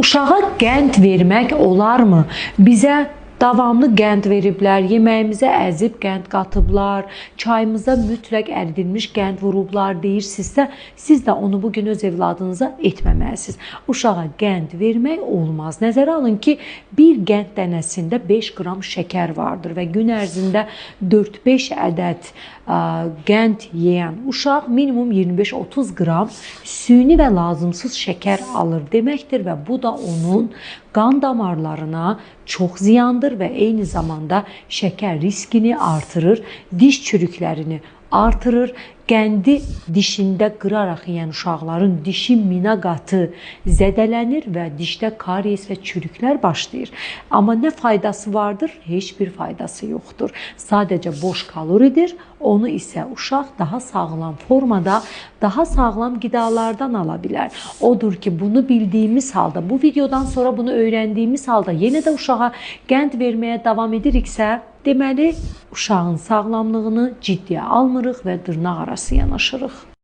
Uşağa qənd vermək olarmı? Bizə davamlı qənd veriblər, yeməyimizə əzib qənd qatıblar, çayımıza mütləq əridilmiş qənd vurublar deyirsinizsə, siz də onu bugün öz evladınıza etməməlisiniz. Uşağa qənd vermək olmaz. Nəzərə alın ki, bir qənd dənəsində 5 qram şəkər vardır və gün ərzində 4-5 ədəd qənd yeyən uşaq minimum 25-30 qram süni və lazımsız şəkər alır deməkdir və bu da onun qan damarlarına çox ziyandır və eyni zamanda şəkər riskini artırır, diş çürüklərini artırır. Qəndi dişində qıraraq yeyən uşaqların dişi minaqatı zədələnir və dişdə karies və çürüklər başlayır. Amma nə faydası vardır? Heç bir faydası yoxdur. Sadəcə boş kaloridir. Onu isə uşaq daha sağlam formada, daha sağlam qidalardan ala bilər. Odur ki, bunu bildiyimiz halda, bu videodan sonra bunu öyrəndiyimiz halda yenə də uşağa qənd verməyə davam ediriksə, deməli, uşağın sağlamlığını ciddiyə almırıq və dırnaq arası yanaşırıq.